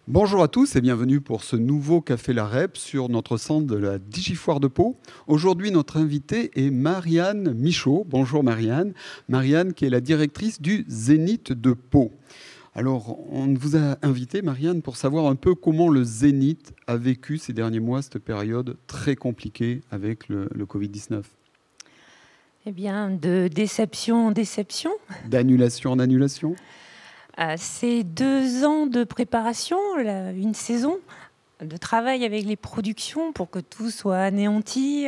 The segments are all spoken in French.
Bonjour à tous et bienvenue pour ce nouveau Café La Rep sur notre centre de la Digifoire de Pau. Aujourd'hui, notre invitée est Marianne Michaud. Bonjour Marianne. Marianne qui est la directrice du Zénith de Pau. Alors, on vous a invité, Marianne, pour savoir un peu comment le Zénith a vécu ces derniers mois, cette période très compliquée avec le Covid-19. Eh bien, de déception en déception. D'annulation en annulation. C'est 2 ans de préparation, une saison de travail avec les productions pour que tout soit anéanti.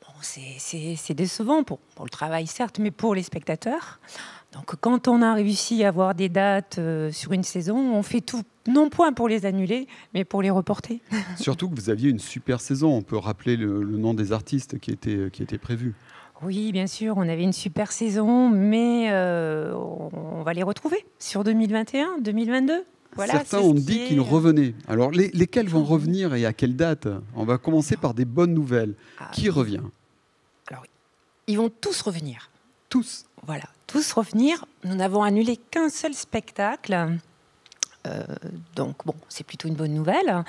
Bon, c'est décevant pour le travail, certes, mais pour les spectateurs. Donc, quand on a réussi à avoir des dates sur une saison, on fait tout, non point pour les annuler, mais pour les reporter. Surtout que vous aviez une super saison. On peut rappeler le nom des artistes qui étaient prévus. Oui, bien sûr, on avait une super saison, mais on va les retrouver sur 2021, 2022. Voilà, certains ont dit qu'ils revenaient. Alors, lesquels vont revenir et à quelle date? On va commencer par des bonnes nouvelles. Qui revient? Alors, ils vont tous revenir. Tous? Voilà, tous revenir. Nous n'avons annulé qu'un seul spectacle. Donc, bon, c'est plutôt une bonne nouvelle.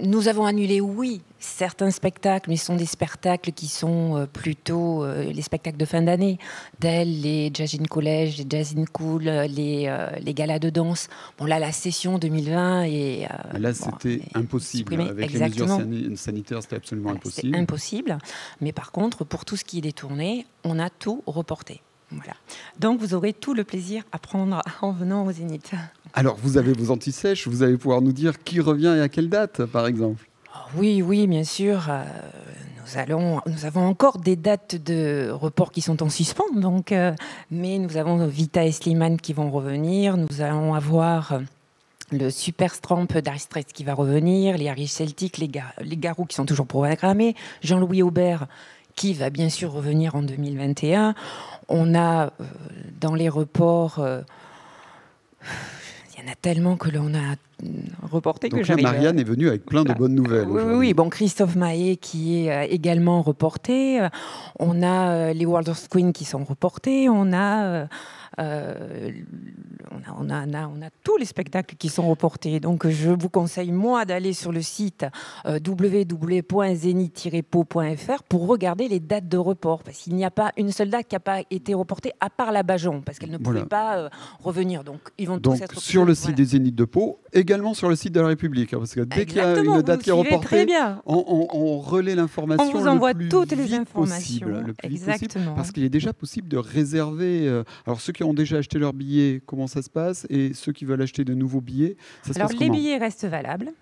Nous avons annulé, oui, certains spectacles, mais ce sont des spectacles qui sont plutôt les spectacles de fin d'année, tels les Jazz in College, les Jazz in Cool, les galas de danse. Bon, là, la session 2020 est... là, c'était impossible. Avec exactement. Les mesures sanitaires, c'était absolument impossible. C'est impossible. Mais par contre, pour tout ce qui est des tournées, on a tout reporté. Voilà. Donc, vous aurez tout le plaisir à prendre en venant au Zénith. Alors, vous avez vos anti-sèches, vous allez pouvoir nous dire qui revient et à quelle date, par exemple? Oui, bien sûr. Nous avons encore des dates de report qui sont en suspens, donc, mais nous avons Vita et Slimane qui vont revenir. Nous allons avoir le Super Stramp d'Harry Stress qui va revenir, les Irish Celtic, les Garous qui sont toujours programmés, Jean-Louis Aubert qui va bien sûr revenir en 2021. On a dans les reports... il y en a tellement que l'on a reporté. Donc là, Marianne est venue avec plein de bonnes nouvelles. Oui, bon, Christophe Mahé qui est également reporté. On a les World of Queen qui sont reportés. On a tous les spectacles qui sont reportés. Donc, je vous conseille, moi, d'aller sur le site www.zenith-pau.fr pour regarder les dates de report. Parce qu'il n'y a pas une seule date qui n'a pas été reportée, à part la Bajon, parce qu'elle ne pouvait pas revenir. Donc, ils vont tous être... sur le site des Zénith de Pau, également sur le site de la République. Parce que dès qu'il y a une date qui est reportée, on relaie l'information. On vous envoie toutes les informations. Le plus vite possible, parce qu'il est déjà possible de réserver. Alors, ceux qui ont déjà acheté leurs billets, comment ça se passe? Et ceux qui veulent acheter de nouveaux billets, ça se passe comment? Les billets restent valables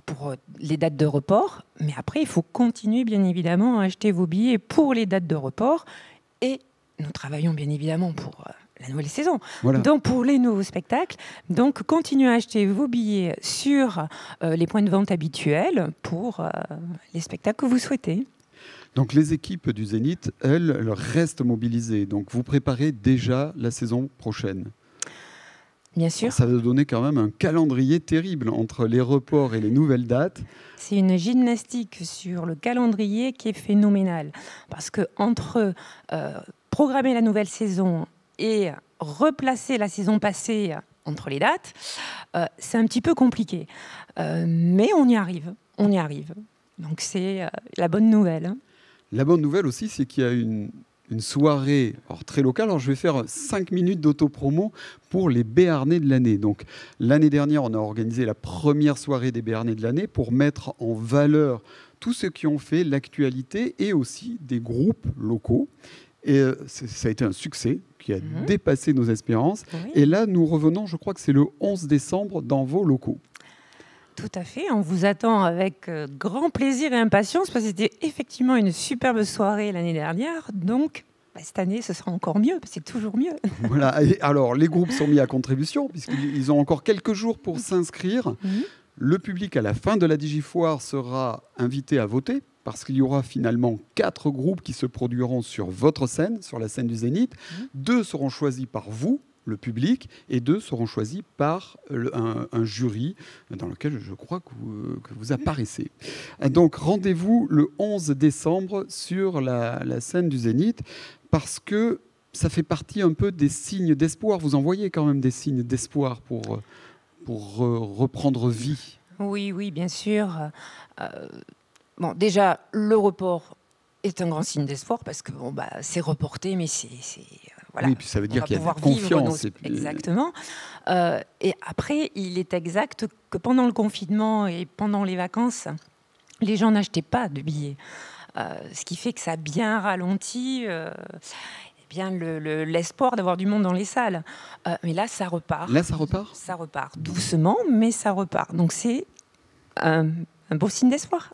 pour les dates de report, mais après, il faut continuer, bien évidemment, à acheter vos billets pour les dates de report. Et nous travaillons, bien évidemment, pour la nouvelle saison. Voilà. Donc, pour les nouveaux spectacles. Donc, continuez à acheter vos billets sur les points de vente habituels pour les spectacles que vous souhaitez. Donc les équipes du Zénith, elles restent mobilisées. Donc vous préparez déjà la saison prochaine. Bien sûr. Alors, ça va donner quand même un calendrier terrible entre les reports et les nouvelles dates. C'est une gymnastique sur le calendrier qui est phénoménale. Parce que entre programmer la nouvelle saison et replacer la saison passée entre les dates, c'est un petit peu compliqué. Mais on y arrive. Donc c'est la bonne nouvelle. La bonne nouvelle aussi, c'est qu'il y a une soirée très locale. Alors, je vais faire 5 minutes d'autopromo pour les Béarnais de l'année. Donc, l'année dernière, on a organisé la première soirée des Béarnais de l'année pour mettre en valeur tous ceux qui ont fait l'actualité et aussi des groupes locaux. Et ça a été un succès qui a dépassé nos espérances. Oui. Et là, nous revenons, je crois que c'est le 11 décembre, dans vos locaux. Tout à fait, on vous attend avec grand plaisir et impatience parce que c'était effectivement une superbe soirée l'année dernière, donc cette année ce sera encore mieux, c'est toujours mieux. Voilà, et alors les groupes sont mis à contribution puisqu'ils ont encore quelques jours pour s'inscrire. Le public à la fin de la Digifoire sera invité à voter parce qu'il y aura finalement 4 groupes qui se produiront sur votre scène, sur la scène du Zénith. 2 seront choisis par vous le public, et 2 seront choisis par un jury dans lequel je crois que vous apparaissez. Donc rendez-vous le 11 décembre sur la scène du Zénith, parce que ça fait partie un peu des signes d'espoir. Vous envoyez quand même des signes d'espoir pour reprendre vie. Oui, bien sûr. Bon, déjà, le report est un grand signe d'espoir parce que c'est reporté, mais c'est voilà. Oui, puis ça veut dire qu'il y a de la confiance. Exactement. Et après, il est exact que pendant le confinement et pendant les vacances, les gens n'achetaient pas de billets. Ce qui fait que ça a bien ralenti l'espoir d'avoir du monde dans les salles. Mais là, ça repart. Là, ça repart ? Ça repart. Doucement, mais ça repart. Donc c'est un beau signe d'espoir.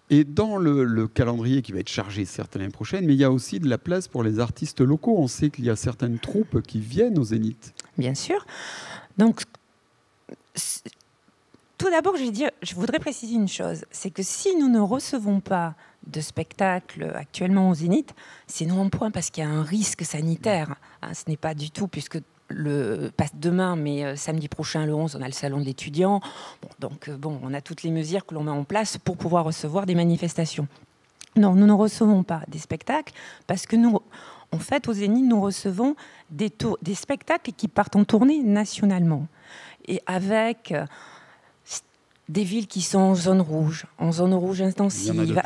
Et dans le calendrier qui va être chargé, certes, l'année prochaine, mais il y a aussi de la place pour les artistes locaux. On sait qu'il y a certaines troupes qui viennent au Zénith. Bien sûr. Donc, tout d'abord, je voudrais préciser une chose. C'est que si nous ne recevons pas de spectacle actuellement au Zénith, c'est non point parce qu'il y a un risque sanitaire. Ce n'est pas du tout, puisque pas demain, mais samedi prochain, le 11, on a le salon de l'étudiant. Donc, on a toutes les mesures que l'on met en place pour pouvoir recevoir des manifestations. Non, nous ne recevons pas des spectacles parce que nous, en fait, au Zénith, nous recevons des spectacles qui partent en tournée nationalement. Et avec des villes qui sont en zone rouge intensive,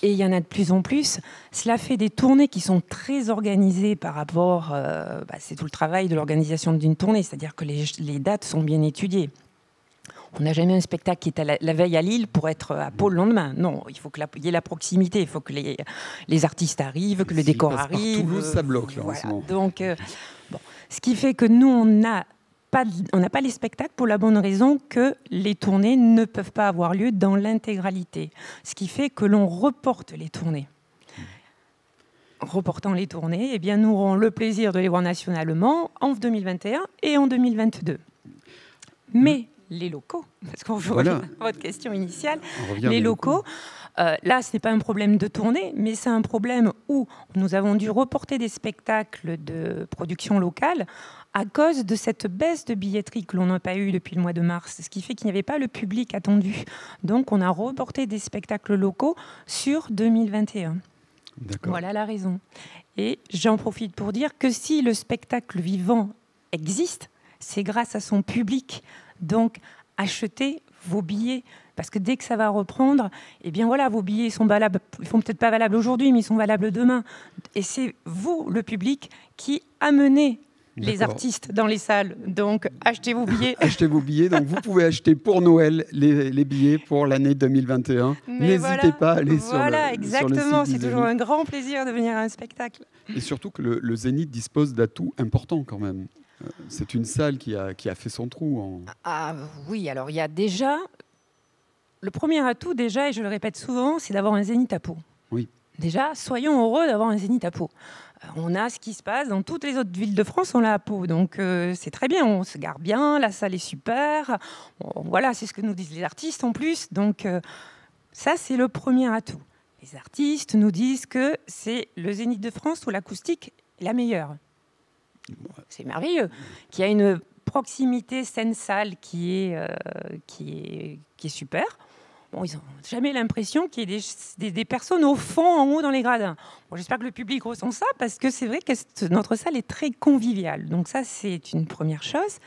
et il y en a de plus en plus. Cela fait des tournées qui sont très organisées par rapport, c'est tout le travail de l'organisation d'une tournée, c'est-à-dire que les dates sont bien étudiées. On n'a jamais un spectacle qui est la veille à Lille pour être à Pau le lendemain. Non, il faut qu'il y ait la proximité, il faut que les artistes arrivent, que le décor arrive. Toulouse, ça bloque là, voilà. En ce moment. Donc, ce qui fait que nous, on n'a pas les spectacles pour la bonne raison que les tournées ne peuvent pas avoir lieu dans l'intégralité. Ce qui fait que l'on reporte les tournées. Reportant les tournées, nous aurons le plaisir de les voir nationalement en 2021 et en 2022. Mais les locaux, parce qu'on rejoint votre question initiale, les locaux, là, ce n'est pas un problème de tournée, mais c'est un problème où nous avons dû reporter des spectacles de production locale à cause de cette baisse de billetterie que l'on n'a pas eue depuis le mois de mars, ce qui fait qu'il n'y avait pas le public attendu. Donc, on a reporté des spectacles locaux sur 2021. D'accord. Voilà la raison. Et j'en profite pour dire que si le spectacle vivant existe, c'est grâce à son public. Donc, achetez vos billets. Parce que dès que ça va reprendre, vos billets sont valables. Ils ne sont peut-être pas valables aujourd'hui, mais ils sont valables demain. Et c'est vous, le public, qui amenez les artistes dans les salles. Donc, achetez vos billets. Achetez vos billets. Donc, vous pouvez acheter pour Noël les billets pour l'année 2021. N'hésitez pas à aller sur le site. Exactement. C'est toujours un grand plaisir de venir à un spectacle. Et surtout que le Zénith dispose d'atouts importants quand même. C'est une salle qui a fait son trou. Oui, alors il y a déjà... Le premier atout, déjà, et je le répète souvent, c'est d'avoir un Zénith à Pau. Oui. Déjà, soyons heureux d'avoir un Zénith à Pau. On a ce qui se passe dans toutes les autres villes de France, on l'a à Pau. Donc, c'est très bien, on se gare bien, la salle est super. Voilà, c'est ce que nous disent les artistes en plus. Donc, ça, c'est le premier atout. Les artistes nous disent que c'est le Zénith de France où l'acoustique est la meilleure. C'est merveilleux. Qu'il y a une proximité scène-salle qui est super. Ils n'ont jamais l'impression qu'il y ait des personnes au fond, en haut, dans les gradins. J'espère que le public ressent ça, parce que c'est vrai que notre salle est très conviviale. Donc ça, c'est une première chose.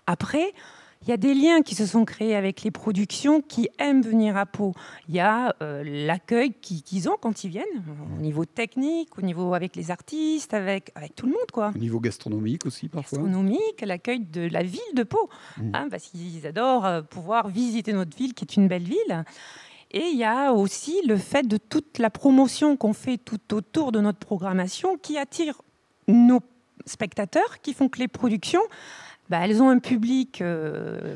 Après, il y a des liens qui se sont créés avec les productions qui aiment venir à Pau. Il y a l'accueil qu'ils ont quand ils viennent, au niveau technique, au niveau avec les artistes, avec tout le monde, quoi. Au niveau gastronomique aussi, parfois. Gastronomique, l'accueil de la ville de Pau, parce qu'ils adorent pouvoir visiter notre ville, qui est une belle ville. Et il y a aussi le fait de toute la promotion qu'on fait tout autour de notre programmation qui attire nos spectateurs, qui font que les productions... elles ont un public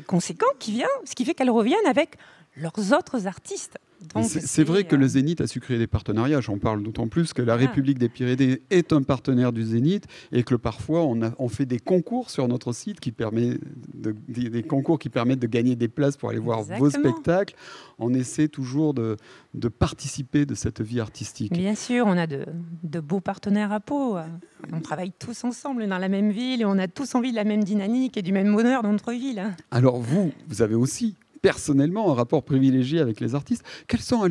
conséquent qui vient, ce qui fait qu'elles reviennent avec leurs autres artistes. C'est vrai que le Zénith a su créer des partenariats. J'en parle d'autant plus que la République des Pyrénées est un partenaire du Zénith et que parfois on fait des concours sur notre site des concours qui permettent de gagner des places pour aller voir vos spectacles. On essaie toujours de participer de cette vie artistique. Bien sûr, on a de beaux partenaires à Pau. On travaille tous ensemble dans la même ville et on a tous envie de la même dynamique et du même bonheur dans notre ville. Alors vous avez aussi personnellement un rapport privilégié avec les artistes. Quels sont,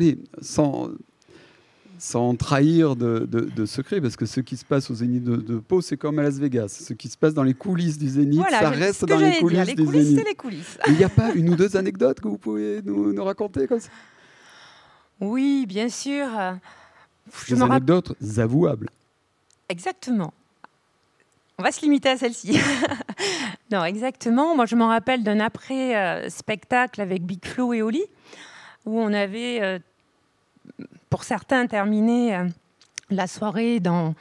sans trahir de secret, parce que ce qui se passe au Zénith de Pau, c'est comme à Las Vegas. Ce qui se passe dans les coulisses du Zénith, ça reste dans les coulisses du Zénith. C'est les coulisses. Il n'y a pas une ou deux anecdotes que vous pouvez nous raconter comme ça? Oui, bien sûr. Des anecdotes avouables. Exactement. On va se limiter à celle-ci. Non, exactement. Moi, je m'en rappelle d'un après-spectacle avec Big Flo et Oli, où on avait, pour certains, terminé la soirée dans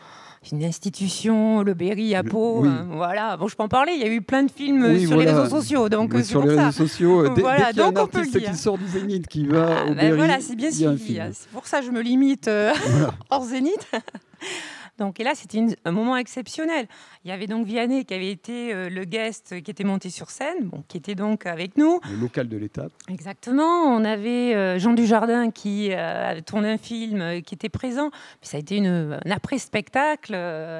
une institution, le Berry à Pau. Voilà. Bon, je peux en parler. Il y a eu plein de films sur les réseaux sociaux. Donc, sur les réseaux sociaux, dès qu'il y a un artiste qui sort du Zénith, qui va au Berry, voilà, c'est bien suivi. C'est pour ça que je me limite hors Zénith. Donc, et là, c'était un moment exceptionnel. Il y avait donc Vianney qui avait été le guest qui était monté sur scène, qui était donc avec nous. Le local de l'étape. Exactement. On avait Jean Dujardin qui a tourné un film qui était présent. Puis ça a été un après-spectacle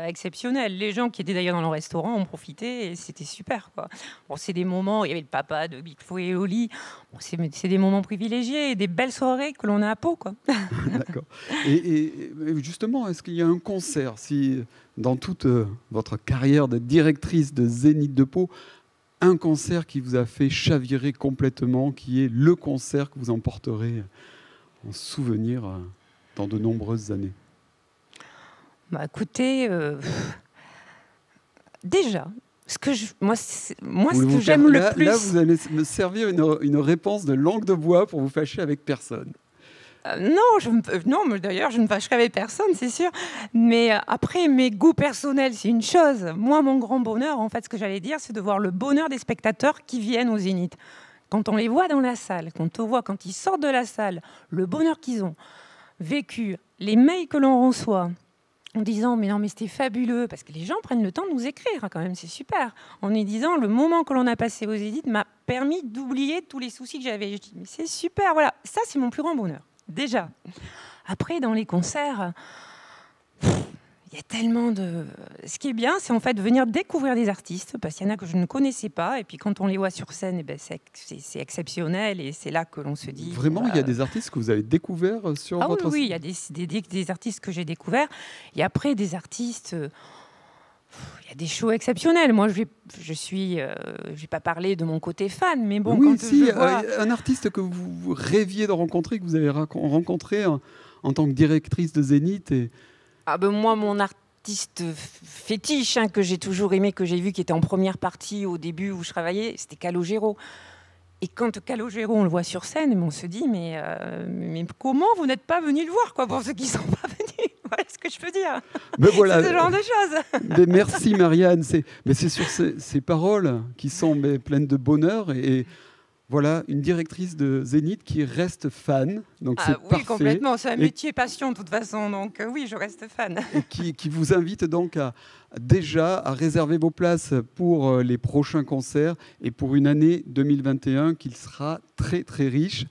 exceptionnel. Les gens qui étaient d'ailleurs dans le restaurant ont profité et c'était super, quoi. Bon, c'est des moments, il y avait le papa de Big Flo et Oli. Bon, c'est des moments privilégiés et des belles soirées que l'on a à Pau, quoi. D'accord. Et justement, est-ce qu'il y a un concert, si dans toute votre carrière de directrice de Zénith de Pau, un concert qui vous a fait chavirer complètement, qui est le concert que vous emporterez en souvenir dans de nombreuses années? Écoutez, déjà, ce que j'aime le plus... Là, vous allez me servir une réponse de langue de bois pour vous fâcher avec personne. Non, mais d'ailleurs, je ne fâcherai avec personne, c'est sûr. Mais après, mes goûts personnels, c'est une chose. Moi, mon grand bonheur, en fait, ce que j'allais dire, c'est de voir le bonheur des spectateurs qui viennent au Zénith. Quand on les voit dans la salle, quand ils sortent de la salle, le bonheur qu'ils ont vécu, les mails que l'on reçoit en disant « mais non, mais c'était fabuleux », parce que les gens prennent le temps de nous écrire, quand même, c'est super. En nous disant « le moment que l'on a passé au Zénith m'a permis d'oublier tous les soucis que j'avais ». Je dis « mais c'est super, voilà, ça, c'est mon plus grand bonheur. » Déjà. Après, dans les concerts, il y a tellement de... Ce qui est bien, c'est en fait de venir découvrir des artistes, parce qu'il y en a que je ne connaissais pas, et puis quand on les voit sur scène, c'est exceptionnel, et c'est là que l'on se dit... Vraiment, il y a des artistes que vous avez découverts sur votre scène? Oui, il y a des artistes que j'ai découverts, et après des artistes... Il y a des shows exceptionnels. Moi, je vais pas parler de mon côté fan, mais bon, oui, quand je vois... un artiste que vous rêviez de rencontrer, que vous avez rencontré en tant que directrice de Zénith. Moi, mon artiste fétiche, que j'ai toujours aimé, que j'ai vu, qui était en première partie au début où je travaillais, c'était Calogero. Et quand Calogero, on le voit sur scène, on se dit, mais comment vous n'êtes pas venus le voir, quoi, pour ceux qui ne sont pas venus? Voilà ce que je peux dire. Mais voilà, c'est ce genre de choses. Mais merci Marianne. C'est sur ces paroles qui sont pleines de bonheur et voilà une directrice de Zénith qui reste fan. Donc c'est parfait. Complètement. C'est un métier passion de toute façon. Donc oui, je reste fan. Et qui vous invite donc déjà à réserver vos places pour les prochains concerts et pour une année 2021 qui sera très très riche.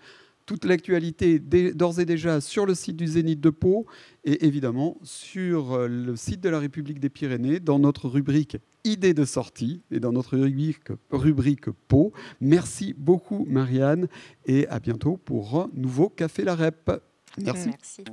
Toute l'actualité d'ores et déjà sur le site du Zénith de Pau et évidemment sur le site de la République des Pyrénées dans notre rubrique idées de sortie et dans notre rubrique Pau. Merci beaucoup Marianne et à bientôt pour un nouveau Café La Rep. Merci. Merci.